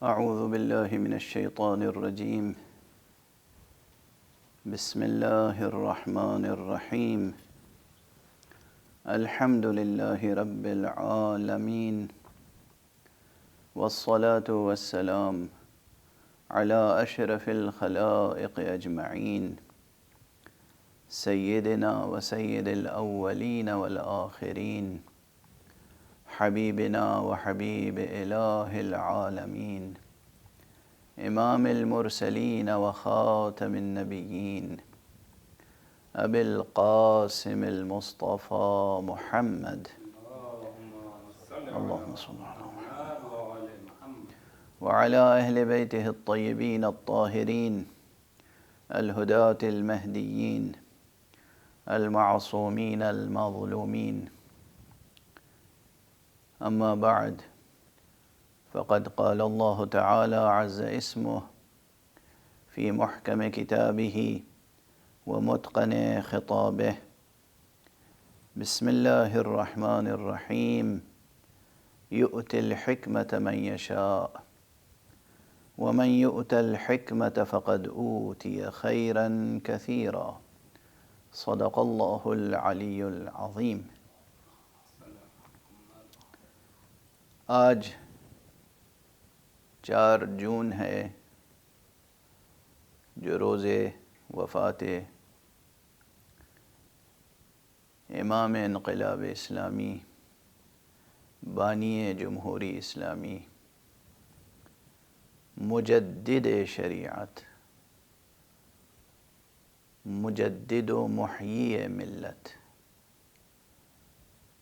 اعوذ باللہ من الشیطان الرجیم بسم اللہ الرحمن الرحیم الحمد للہ رب العالمین والصلاة والسلام علی اشرف الخلائق اجمعین سیدنا و سید الاولین والآخرین حبیبنا و حبیب الہ العالمین امام المرسلین و خاتم النبیین ابی القاسم المصطفى محمد اللهم صل علی محمد وعلى اہل بیتہ الطیبین الطاہرین الہداة المہدیین المعصومین المظلومین اما بعد فقد قال اللہ تعالی عز اسمه في محكم كتابه ومتقن خطابه بسم الله الرحمن الرحيم يؤتي الحكمة من يشاء ومن يؤت الحكمة فقد أوتي خيرا كثيرا صدق الله العلي العظيم. آج 4 جون ہے جو روز وفات امام انقلاب اسلامی بانی جمہوری اسلامی مجدد شریعت مجدد و محیی ملت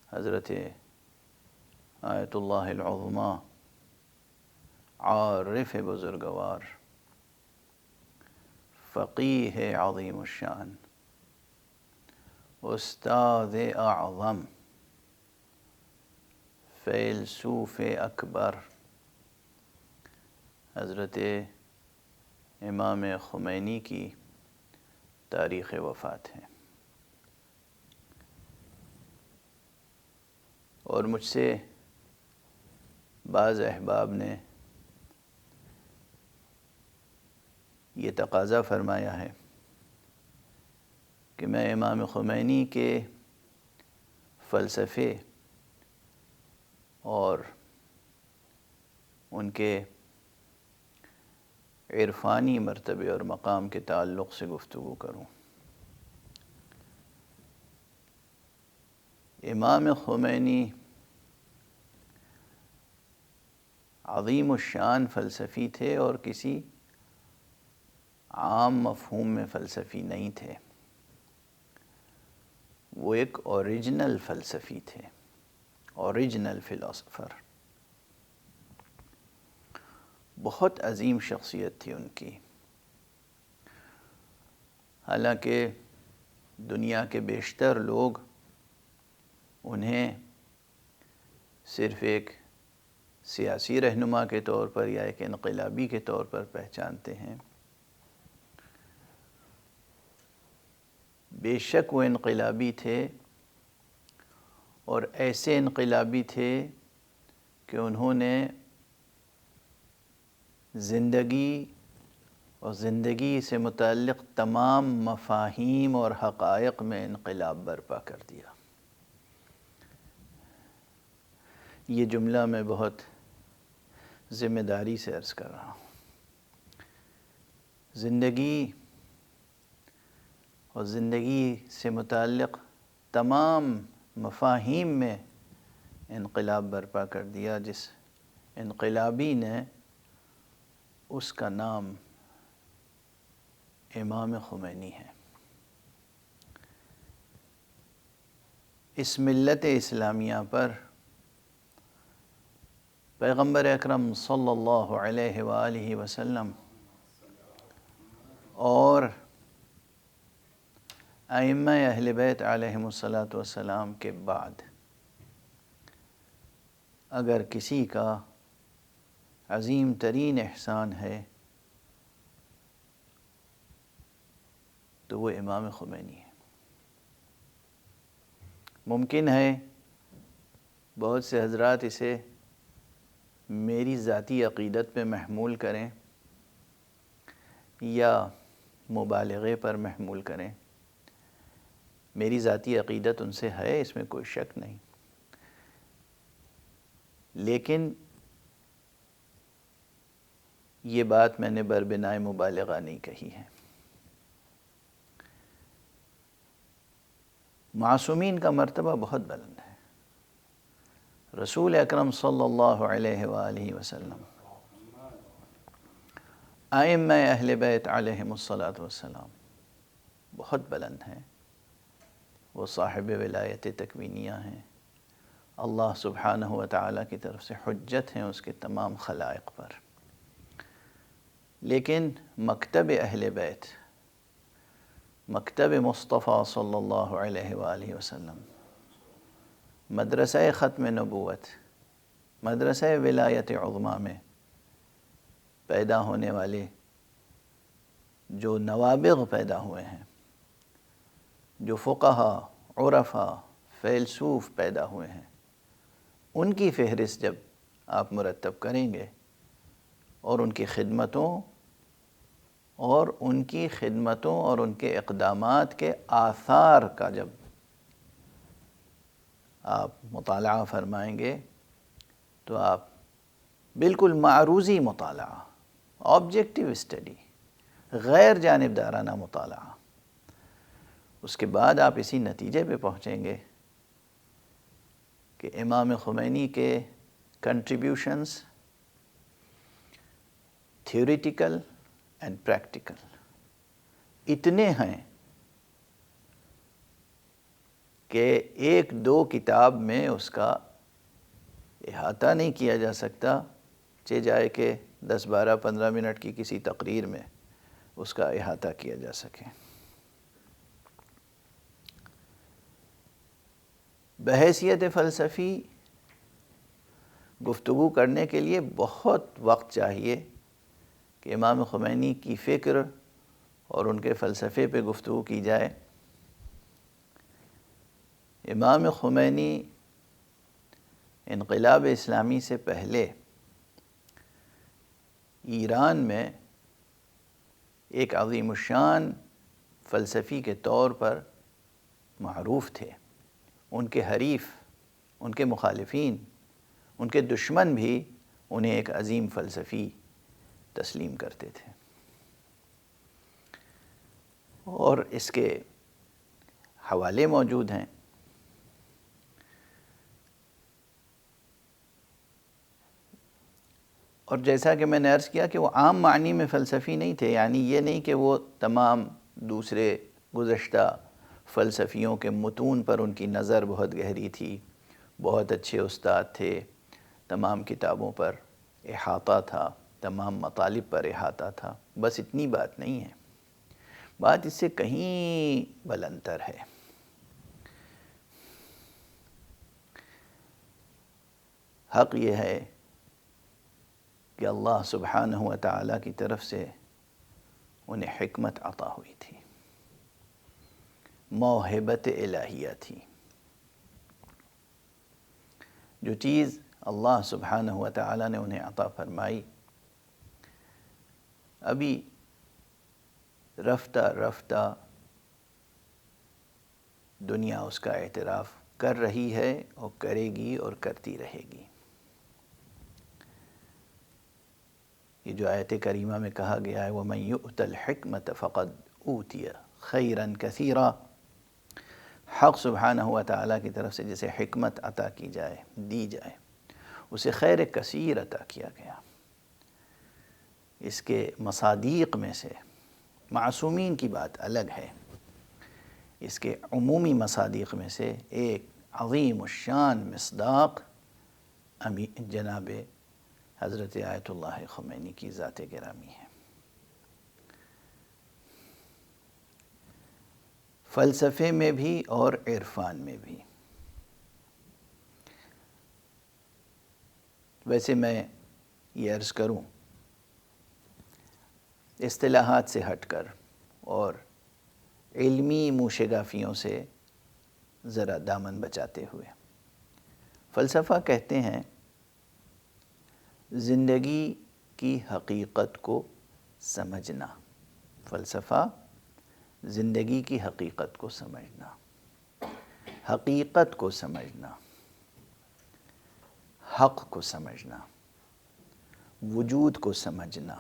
حضرت آیت اللہ العظمی عارف بزرگوار فقیہ عظیم الشان استاد اعظم فیلسوف اکبر حضرت امام خمینی کی تاریخ وفات ہے. اور مجھ سے بعض احباب نے یہ تقاضا فرمایا ہے کہ میں امام خمینی کے فلسفے اور ان کے عرفانی مرتبے اور مقام کے تعلق سے گفتگو کروں. امام خمینی عظیم الشان فلسفی تھے اور کسی عام مفہوم میں فلسفی نہیں تھے. وہ ایک اوریجنل فلسفی تھے، اوریجنل فلاسفر. بہت عظیم شخصیت تھی ان کی. حالانکہ دنیا کے بیشتر لوگ انہیں صرف ایک سیاسی رہنما کے طور پر یا ایک انقلابی کے طور پر پہچانتے ہیں. بے شک وہ انقلابی تھے اور ایسے انقلابی تھے کہ انہوں نے زندگی اور زندگی سے متعلق تمام مفاہیم اور حقائق میں انقلاب برپا کر دیا. یہ جملہ میں بہت ذمہ داری سے عرض کر رہا ہوں. زندگی اور زندگی سے متعلق تمام مفاہیم میں انقلاب برپا کر دیا. جس انقلابی نے، اس کا نام امام خمینی ہے. اس ملت اسلامیہ پر پیغمبر اکرم صلی اللہ علیہ وآلہ وسلم اور ائمہ اہل بیت علیہم الصلاۃ کے بعد اگر کسی کا عظیم ترین احسان ہے تو وہ امام خمینی ہے. ممکن ہے بہت سے حضرات اسے میری ذاتی عقیدت پہ محمول کریں یا مبالغے پر محمول کریں، میری ذاتی عقیدت ان سے ہے، اس میں کوئی شک نہیں، لیکن یہ بات میں نے بربنائے مبالغہ نہیں کہی ہے۔ معصومین کا مرتبہ بہت بلند ہے۔ رسول اکرم صلی اللہ علیہ وآلہ وسلم، ائمہ اہل بیت علیہم الصلاۃ والسلام بہت بلند ہیں، وہ صاحب ولایت تکوینیہ ہیں، اللہ سبحانہ و تعالیٰ کی طرف سے حجت ہیں اس کے تمام خلائق پر، لیکن مکتب اہل بیت، مکتب مصطفیٰ صلی اللہ علیہ وآلہ وسلم، مدرسہ ختم نبوت، مدرسہ ولایت عظمیٰ میں پیدا ہونے والے جو نوابغ پیدا ہوئے ہیں، جو فقہا، عرفا، فیلسوف پیدا ہوئے ہیں، ان کی فہرست جب آپ مرتب کریں گے اور ان کی خدمتوں اور ان کے اقدامات کے آثار کا جب آپ مطالعہ فرمائیں گے تو آپ بالکل معروضی مطالعہ، آبجیکٹیو اسٹڈی، غیر جانبدارانہ مطالعہ، اس کے بعد آپ اسی نتیجے پہ پہنچیں گے کہ امام خمینی کے کنٹریبیوشنز تھیوریٹیکل اینڈ پریکٹیکل اتنے ہیں کہ ایک دو کتاب میں اس کا احاطہ نہیں کیا جا سکتا، چہ جائے کہ 10 12 15 منٹ کی کسی تقریر میں اس کا احاطہ کیا جا سکے۔ بحیثیت فلسفی گفتگو کرنے کے لیے بہت وقت چاہیے کہ امام خمینی کی فکر اور ان کے فلسفے پہ گفتگو کی جائے۔ امام خمینی انقلاب اسلامی سے پہلے ایران میں ایک عظیم الشان فلسفی کے طور پر معروف تھے۔ ان کے حریف، ان کے مخالفین، ان کے دشمن بھی انہیں ایک عظیم فلسفی تسلیم کرتے تھے، اور اس کے حوالے موجود ہیں۔ اور جیسا کہ میں نے عرض کیا کہ وہ عام معنی میں فلسفی نہیں تھے، یعنی یہ نہیں کہ وہ تمام دوسرے گزشتہ فلسفیوں کے متون پر ان کی نظر بہت گہری تھی، بہت اچھے استاد تھے، تمام کتابوں پر احاطہ تھا، تمام مطالب پر احاطہ تھا، بس اتنی بات نہیں ہے، بات اس سے کہیں بلندتر ہے۔ حق یہ ہے کہ اللہ سبحانہ و تعالیٰ کی طرف سے انہیں حکمت عطا ہوئی تھی، موہبت الہیہ تھی۔ جو چیز اللہ سبحانہ و تعالیٰ نے انہیں عطا فرمائی، ابھی رفتہ رفتہ دنیا اس کا اعتراف کر رہی ہے اور کرے گی اور کرتی رہے گی۔ یہ جو آیت کریمہ میں کہا گیا ہے وَمَن يُؤْتَ الْحِكْمَةَ فَقَدْ أُوتِيَ خَيْرًا كَثِيرًا، حق سبحانہ و تعالیٰ کی طرف سے جسے حکمت عطا کی جائے، دی جائے، اسے خیر کثیر عطا کیا گیا۔ اس کے مصادیق میں سے معصومین کی بات الگ ہے، اس کے عمومی مصادیق میں سے ایک عظیم الشان مصداق جناب حضرت آیت اللہ خمینی کی ذات گرامی ہے۔ فلسفے میں بھی اور عرفان میں بھی۔ ویسے میں یہ عرض کروں اصطلاحات سے ہٹ کر اور علمی موشگافیوں سے ذرا دامن بچاتے ہوئے، فلسفہ کہتے ہیں زندگی کی حقیقت کو سمجھنا، فلسفہ زندگی کی حقیقت کو سمجھنا، حقیقت کو سمجھنا، حق کو سمجھنا، وجود کو سمجھنا،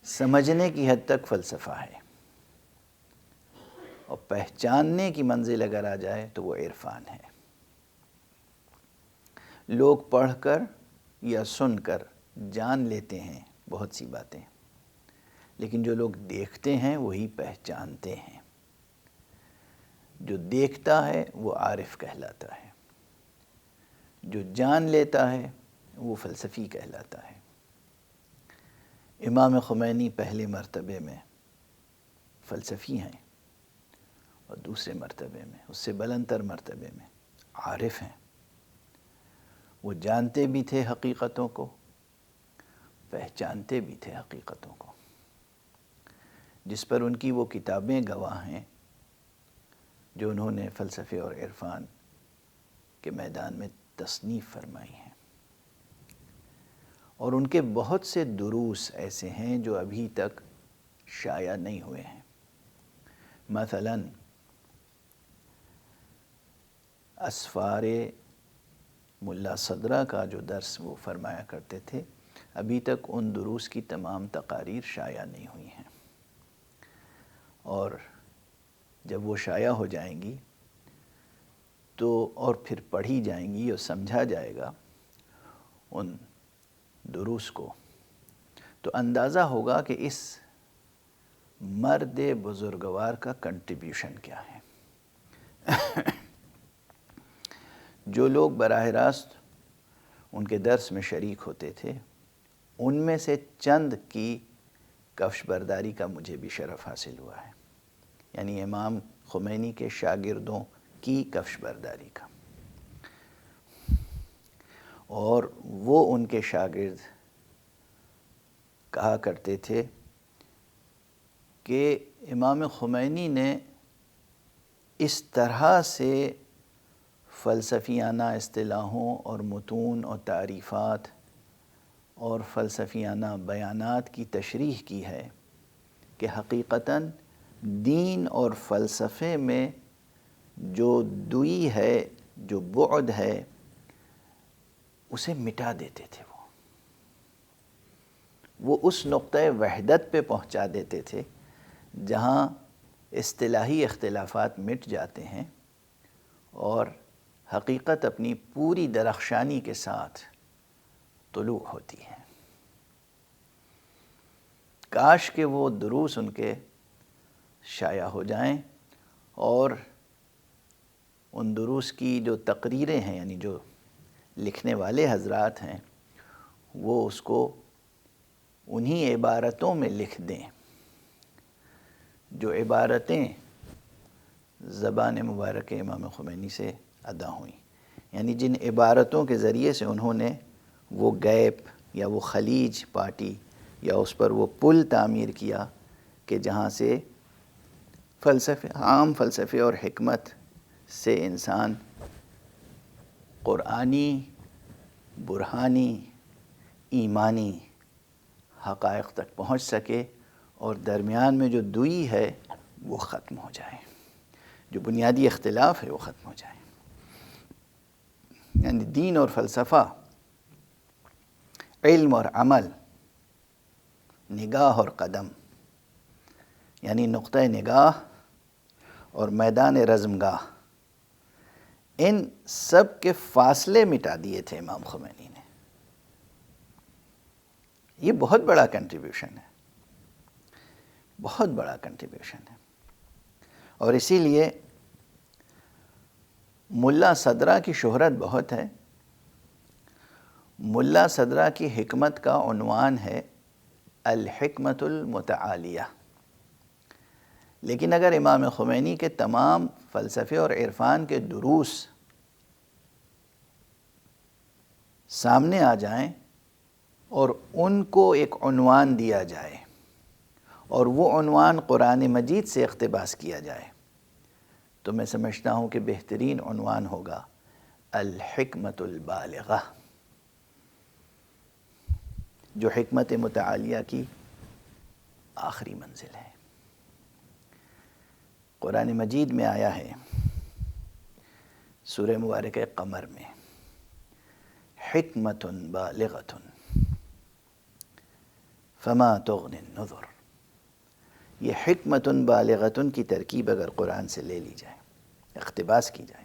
سمجھنے کی حد تک فلسفہ ہے، اور پہچاننے کی منزل اگر آ جائے تو وہ عرفان ہے۔ لوگ پڑھ کر یا سن کر جان لیتے ہیں بہت سی باتیں، لیکن جو لوگ دیکھتے ہیں وہی پہچانتے ہیں۔ جو دیکھتا ہے وہ عارف کہلاتا ہے، جو جان لیتا ہے وہ فلسفی کہلاتا ہے۔ امام خمینی پہلے مرتبے میں فلسفی ہیں، اور دوسرے مرتبے میں، اس سے بلندتر مرتبے میں عارف ہیں۔ وہ جانتے بھی تھے حقیقتوں کو، پہچانتے بھی تھے حقیقتوں کو، جس پر ان کی وہ کتابیں گواہ ہیں جو انہوں نے فلسفے اور عرفان کے میدان میں تصنیف فرمائی ہیں۔ اور ان کے بہت سے دروس ایسے ہیں جو ابھی تک شائع نہیں ہوئے ہیں۔ مثلاً اسفار ملا صدرہ کا جو درس وہ فرمایا کرتے تھے، ابھی تک ان دروس کی تمام تقاریر شائع نہیں ہوئی ہیں، اور جب وہ شائع ہو جائیں گی تو اور پھر پڑھی جائیں گی اور سمجھا جائے گا ان دروس کو، تو اندازہ ہوگا کہ اس مرد بزرگوار کا کنٹریبیوشن کیا ہے۔ جو لوگ براہ راست ان کے درس میں شریک ہوتے تھے، ان میں سے چند کی کفش برداری کا مجھے بھی شرف حاصل ہوا ہے، یعنی امام خمینی کے شاگردوں کی کفش برداری کا، اور وہ ان کے شاگرد کہا کرتے تھے کہ امام خمینی نے اس طرح سے فلسفیانہ اصطلاحوں اور متون اور تعریفات اور فلسفیانہ بیانات کی تشریح کی ہے کہ حقیقتاً دین اور فلسفے میں جو دوئی ہے، جو بعد ہے، اسے مٹا دیتے تھے۔ وہ اس نقطۂ وحدت پہ پہنچا دیتے تھے جہاں اصطلاحی اختلافات مٹ جاتے ہیں اور حقیقت اپنی پوری درخشانی کے ساتھ طلوع ہوتی ہے۔ کاش کہ وہ دروس ان کے شائع ہو جائیں، اور ان دروس کی جو تقریریں ہیں، یعنی جو لکھنے والے حضرات ہیں، وہ اس کو انہی عبارتوں میں لکھ دیں جو عبارتیں زبان مبارک امام خمینی سے ادا ہوئیں، یعنی جن عبارتوں کے ذریعے سے انہوں نے وہ گیپ یا وہ خلیج پاٹی یا اس پر وہ پل تعمیر کیا کہ جہاں سے عام فلسفے اور حکمت سے انسان قرآنی، برہانی، ایمانی حقائق تک پہنچ سکے، اور درمیان میں جو دوئی ہے وہ ختم ہو جائے، جو بنیادی اختلاف ہے وہ ختم ہو جائے۔ یعنی دین اور فلسفہ، علم اور عمل، نگاہ اور قدم، یعنی نقطۂ نگاہ اور میدان رزمگاہ، ان سب کے فاصلے مٹا دیے تھے امام خمینی نے۔ یہ بہت بڑا کنٹریبیوشن ہے، بہت بڑا کنٹریبیوشن ہے، اور اسی لیے ملا صدرہ کی شہرت بہت ہے۔ ملا صدرہ کی حکمت کا عنوان ہے الحکمت المتعالیہ، لیکن اگر امام خمینی کے تمام فلسفے اور عرفان کے دروس سامنے آ جائیں اور ان کو ایک عنوان دیا جائے اور وہ عنوان قرآن مجید سے اقتباس کیا جائے، تو میں سمجھتا ہوں کہ بہترین عنوان ہوگا الحکمت البالغہ، جو حکمت متعالیہ کی آخری منزل ہے۔ قرآن مجید میں آیا ہے سورہ مبارکہ قمر میں، حکمت بالغۃ فما تغنی النذر۔ یہ حکمت بالغۃ کی ترکیب اگر قرآن سے لے لی جائے، اقتباس کی جائے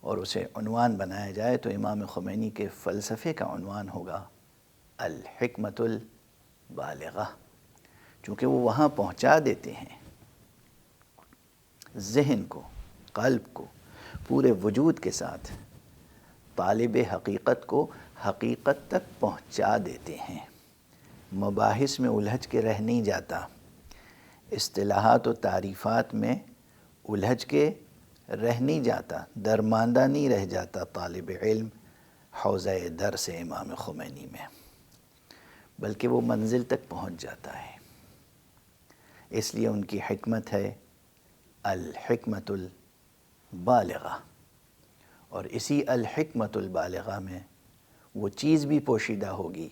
اور اسے عنوان بنایا جائے تو امام خمینی کے فلسفے کا عنوان ہوگا الحکمت البالغہ، چونکہ وہ وہاں پہنچا دیتے ہیں ذہن کو، قلب کو، پورے وجود کے ساتھ طالب حقیقت کو حقیقت تک پہنچا دیتے ہیں، مباحث میں الجھ کے رہ نہیں جاتا، اصطلاحات و تعریفات میں الجھ کے رہ نہیں جاتا، درماندہ نہیں رہ جاتا طالب علم حوزہ درس امام خمینی میں، بلکہ وہ منزل تک پہنچ جاتا ہے۔ اس لیے ان کی حکمت ہے الحکمت البالغہ، اور اسی الحکمت البالغہ میں وہ چیز بھی پوشیدہ ہوگی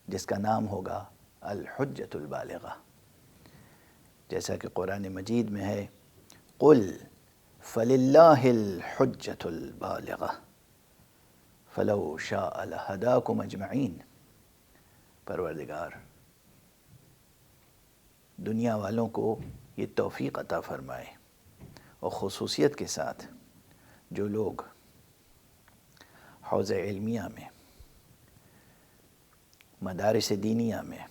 جس کا نام ہوگا الحجت البالغہ، جیسا کہ قرآن مجید میں ہے قل فللہ الحجت البالغہ فلو شاء لہداکم اجمعین۔ پروردگار دنیا والوں کو یہ توفیق عطا فرمائے، اور خصوصیت کے ساتھ جو لوگ حوزہ علمیہ میں، مدارس دینیہ میں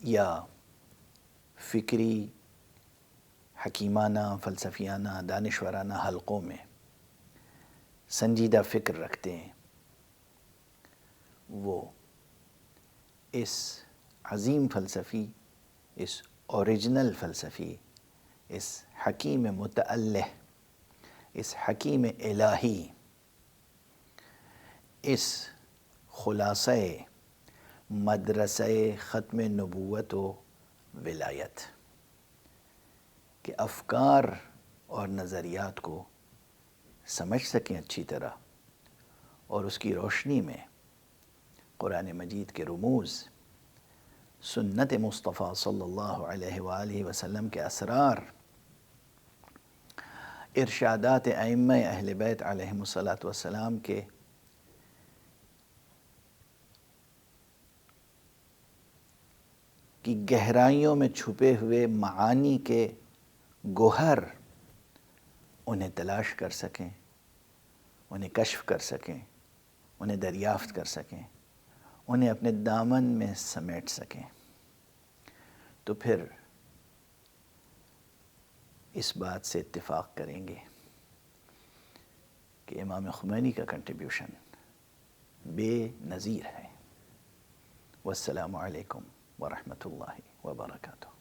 یا فکری حکیمانہ فلسفیانہ دانشورانہ حلقوں میں سنجیدہ فکر رکھتے ہیں، وہ اس عظیم فلسفی، اس اوریجنل فلسفی، اس حکیم متعلہ، اس حکیم الہی، اس خلاصہ مدرسہ ختم نبوت و ولایت کے افکار اور نظریات کو سمجھ سکیں اچھی طرح، اور اس کی روشنی میں قرآن مجید کے رموز، سنت مصطفیٰ صلی اللہ علیہ وآلہ وسلم کے اسرار، ارشادات ائمہ اہل بیت علیہم الصلاۃ والسلام کے کی گہرائیوں میں چھپے ہوئے معانی کے گوہر انہیں تلاش کر سکیں، انہیں کشف کر سکیں، انہیں دریافت کر سکیں، انہیں اپنے دامن میں سمیٹ سکیں، تو پھر اس بات سے اتفاق کریں گے کہ امام خمینی کا کنٹریبیوشن بے نظیر ہے۔ والسلام علیکم ورحمۃ اللہ وبرکاتہ۔